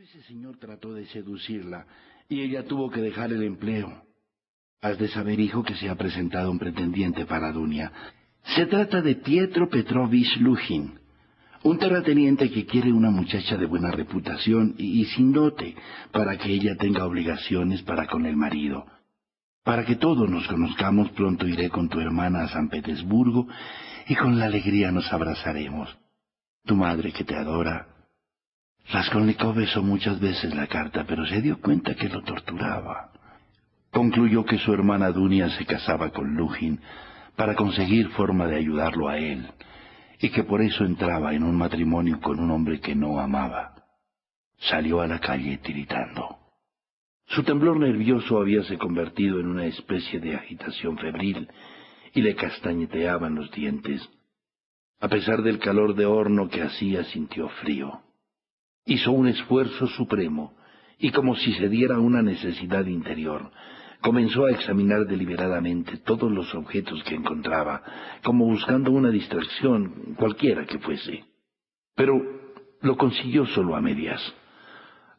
Ese señor trató de seducirla y ella tuvo que dejar el empleo. Has de saber, hijo, que se ha presentado un pretendiente para Dunia. Se trata de Pietro Petrovich Lujin, un terrateniente que quiere una muchacha de buena reputación y sin dote, para que ella tenga obligaciones para con el marido. Para que todos nos conozcamos, pronto iré con tu hermana a San Petersburgo y con la alegría nos abrazaremos. Tu madre, que te adora. Raskolnikov besó muchas veces la carta, pero se dio cuenta que lo torturaba. Concluyó que su hermana Dunia se casaba con Lujin para conseguir forma de ayudarlo a él, y que por eso entraba en un matrimonio con un hombre que no amaba. Salió a la calle tiritando. Su temblor nervioso habíase convertido en una especie de agitación febril y le castañeteaban los dientes. A pesar del calor de horno que hacía, sintió frío. Hizo un esfuerzo supremo y, como si se diera una necesidad interior, comenzó a examinar deliberadamente todos los objetos que encontraba, como buscando una distracción, cualquiera que fuese. Pero lo consiguió solo a medias.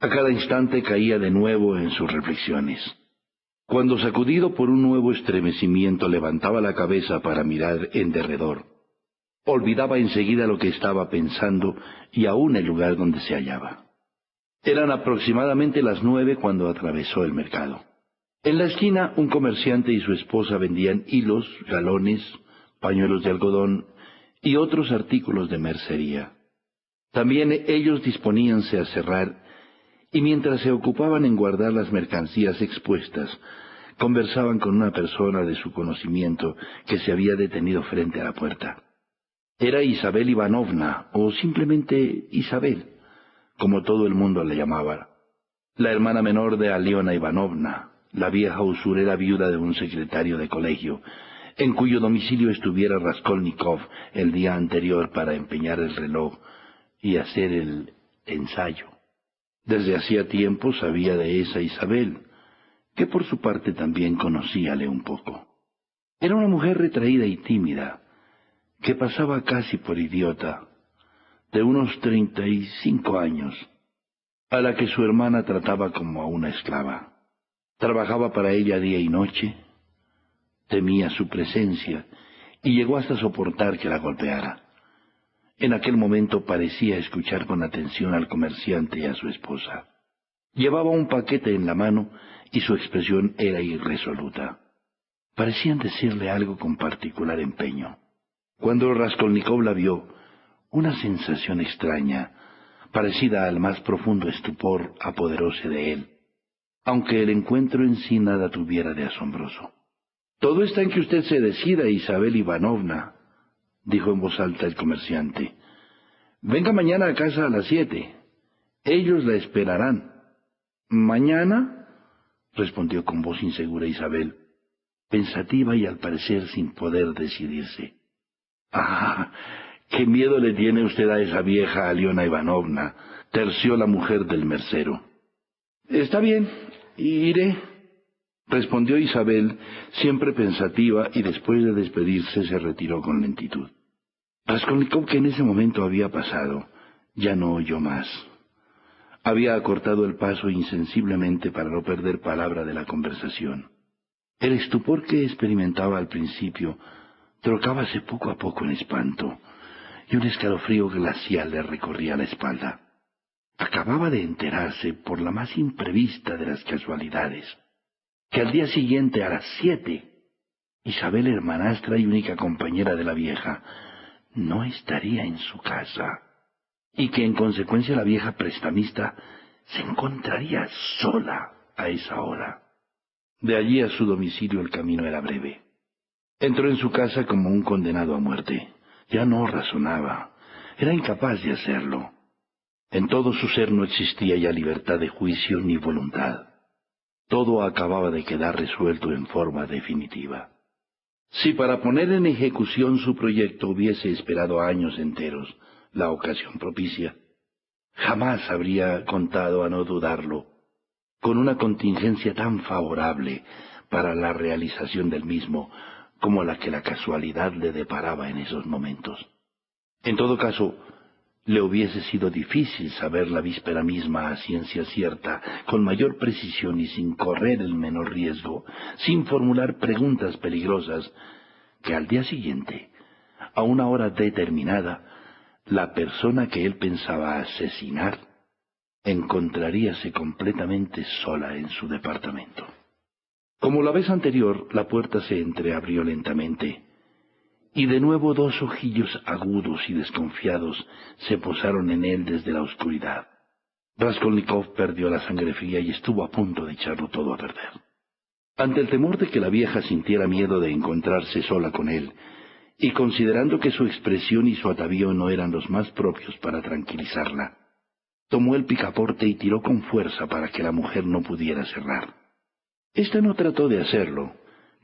A cada instante caía de nuevo en sus reflexiones. Cuando, sacudido por un nuevo estremecimiento, levantaba la cabeza para mirar en derredor, olvidaba enseguida lo que estaba pensando y aún el lugar donde se hallaba. Eran aproximadamente las 9 cuando atravesó el mercado. En la esquina, un comerciante y su esposa vendían hilos, galones, pañuelos de algodón y otros artículos de mercería. También ellos disponíanse a cerrar, y mientras se ocupaban en guardar las mercancías expuestas, conversaban con una persona de su conocimiento que se había detenido frente a la puerta. Era Isabel Ivanovna, o simplemente Isabel, como todo el mundo la llamaba, la hermana menor de Aliona Ivanovna, la vieja usurera viuda de un secretario de colegio, en cuyo domicilio estuviera Raskolnikov el día anterior para empeñar el reloj y hacer el ensayo. Desde hacía tiempo sabía de esa Isabel, que por su parte también conocíale un poco. Era una mujer retraída y tímida, que pasaba casi por idiota, de unos 35 años, a la que su hermana trataba como a una esclava. Trabajaba para ella día y noche, temía su presencia y llegó hasta soportar que la golpeara. En aquel momento parecía escuchar con atención al comerciante y a su esposa. Llevaba un paquete en la mano y su expresión era irresoluta. Parecían decirle algo con particular empeño. Cuando Raskolnikov la vio, una sensación extraña, parecida al más profundo estupor, apoderóse de él, aunque el encuentro en sí nada tuviera de asombroso. «Todo está en que usted se decida, Isabel Ivanovna», dijo en voz alta el comerciante. «Venga mañana a casa a las 7. Ellos la esperarán». «¿Mañana?», respondió con voz insegura Isabel, pensativa y al parecer sin poder decidirse. «Ah, qué miedo le tiene usted a esa vieja Aliona Ivanovna», terció la mujer del mercero. «Está bien, iré», respondió Isabel, siempre pensativa, y después de despedirse se retiró con lentitud. Raskolnikov, que en ese momento había pasado, ya no oyó más. Había acortado el paso insensiblemente para no perder palabra de la conversación. El estupor que experimentaba al principio trocábase poco a poco en espanto, y un escalofrío glacial le recorría la espalda. Acababa de enterarse, por la más imprevista de las casualidades, que al día siguiente a las 7, Isabel, hermanastra y única compañera de la vieja, no estaría en su casa, y que en consecuencia la vieja prestamista se encontraría sola a esa hora. De allí a su domicilio el camino era breve. Entró en su casa como un condenado a muerte. Ya no razonaba, era incapaz de hacerlo. En todo su ser no existía ya libertad de juicio ni voluntad. Todo acababa de quedar resuelto en forma definitiva. Si para poner en ejecución su proyecto hubiese esperado años enteros la ocasión propicia, jamás habría contado, a no dudarlo, con una contingencia tan favorable para la realización del mismo como la que la casualidad le deparaba en esos momentos. En todo caso, Le hubiese sido difícil saber la víspera misma a ciencia cierta, con mayor precisión y sin correr el menor riesgo, sin formular preguntas peligrosas, que al día siguiente, a una hora determinada, la persona que él pensaba asesinar encontraríase completamente sola en su departamento. Como la vez anterior, la puerta se entreabrió lentamente, y de nuevo dos ojillos agudos y desconfiados se posaron en él desde la oscuridad. Raskolnikov perdió la sangre fría y estuvo a punto de echarlo todo a perder. Ante el temor de que la vieja sintiera miedo de encontrarse sola con él, y considerando que su expresión y su atavío no eran los más propios para tranquilizarla, tomó el picaporte y tiró con fuerza para que la mujer no pudiera cerrar. Esta no trató de hacerlo,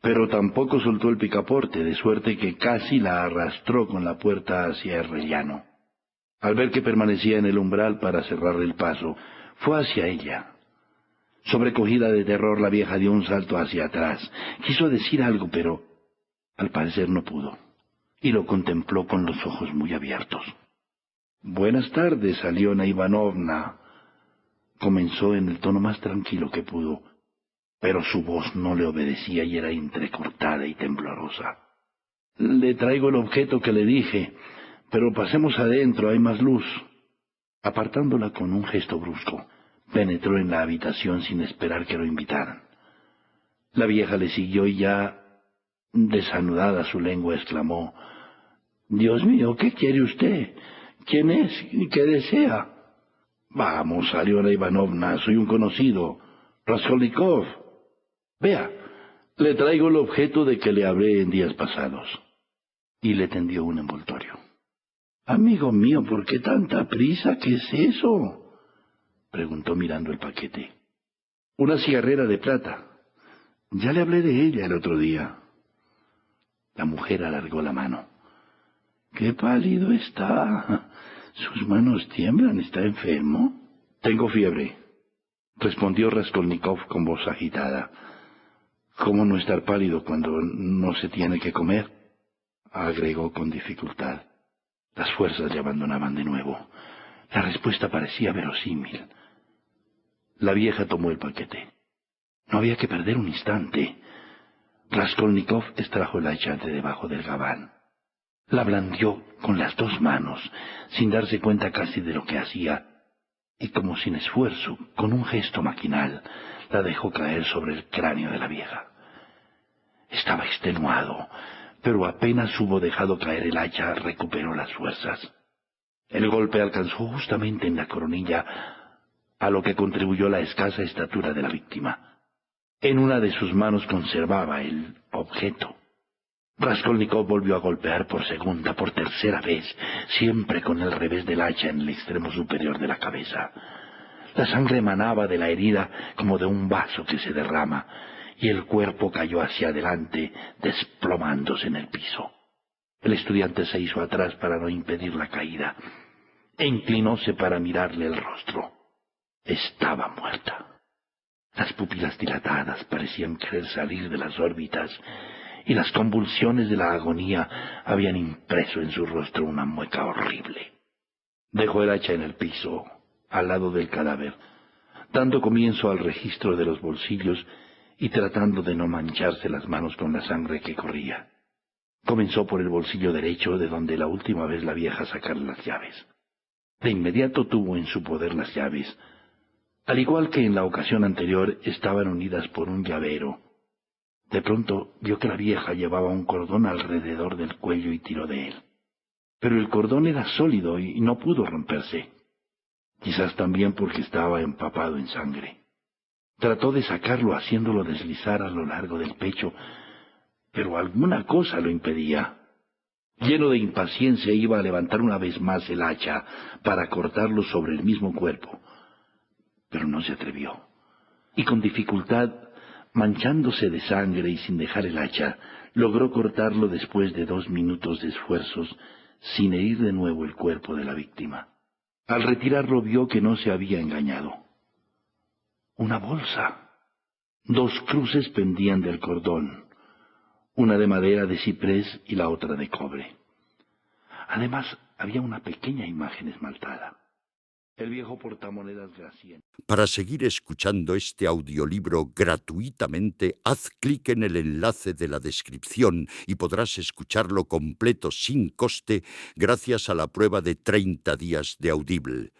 pero tampoco soltó el picaporte, de suerte que casi la arrastró con la puerta hacia el rellano. Al ver que permanecía en el umbral para cerrarle el paso, fue hacia ella. Sobrecogida de terror, la vieja dio un salto hacia atrás. Quiso decir algo, pero al parecer no pudo, y lo contempló con los ojos muy abiertos. «Buenas tardes, Aliona Ivanovna», comenzó en el tono más tranquilo que pudo, pero su voz no le obedecía y era entrecortada y temblorosa. «Le traigo el objeto que le dije, pero pasemos adentro, hay más luz». Apartándola con un gesto brusco, penetró en la habitación sin esperar que lo invitaran. La vieja le siguió y ya, desanudada su lengua, exclamó: «Dios mío, ¿qué quiere usted? ¿Quién es? ¿Qué desea?» «Vamos, Aliona Ivanovna, soy un conocido, Raskolnikov. Vea, le traigo el objeto de que le hablé en días pasados». Y le tendió un envoltorio. «Amigo mío, ¿por qué tanta prisa? ¿Qué es eso?», preguntó mirando el paquete. «Una cigarrera de plata. Ya le hablé de ella el otro día». La mujer alargó la mano. «Qué pálido está. Sus manos tiemblan. ¿Está enfermo?» «Tengo fiebre», respondió Raskolnikov con voz agitada. «¿Cómo no estar pálido cuando no se tiene que comer?», agregó con dificultad. Las fuerzas le abandonaban de nuevo. La respuesta parecía verosímil. La vieja tomó el paquete. No había que perder un instante. Raskolnikov extrajo el hacha de debajo del gabán. La blandió con las dos manos, sin darse cuenta casi de lo que hacía, y como sin esfuerzo, con un gesto maquinal, la dejó caer sobre el cráneo de la vieja. Estaba extenuado, pero apenas hubo dejado caer el hacha, recuperó las fuerzas. El golpe alcanzó justamente en la coronilla, a lo que contribuyó la escasa estatura de la víctima. En una de sus manos conservaba el objeto. Raskolnikov volvió a golpear por segunda, por tercera vez, siempre con el revés del hacha en el extremo superior de la cabeza. La sangre emanaba de la herida como de un vaso que se derrama, y el cuerpo cayó hacia adelante, desplomándose en el piso. El estudiante se hizo atrás para no impedir la caída, e inclinóse para mirarle el rostro. Estaba muerta. Las pupilas dilatadas parecían querer salir de las órbitas, y las convulsiones de la agonía habían impreso en su rostro una mueca horrible. Dejó el hacha en el piso, al lado del cadáver, dando comienzo al registro de los bolsillos y tratando de no mancharse las manos con la sangre que corría. Comenzó por el bolsillo derecho, de donde la última vez la vieja sacara las llaves. De inmediato tuvo en su poder las llaves. Al igual que en la ocasión anterior, estaban unidas por un llavero. De pronto vio que la vieja llevaba un cordón alrededor del cuello y tiró de él. Pero el cordón era sólido y no pudo romperse. Quizás también porque estaba empapado en sangre. Trató de sacarlo haciéndolo deslizar a lo largo del pecho, pero alguna cosa lo impedía. Lleno de impaciencia iba a levantar una vez más el hacha para cortarlo sobre el mismo cuerpo, pero no se atrevió. Y con dificultad, manchándose de sangre y sin dejar el hacha, logró cortarlo después de 2 minutos de esfuerzos, sin herir de nuevo el cuerpo de la víctima. Al retirarlo vio que no se había engañado. Una bolsa. 2 cruces pendían del cordón, una de madera de ciprés y la otra de cobre. Además, había una pequeña imagen esmaltada. El viejo portamonedas Gracién. Para seguir escuchando este audiolibro gratuitamente, haz clic en el enlace de la descripción y podrás escucharlo completo sin coste gracias a la prueba de 30 días de Audible.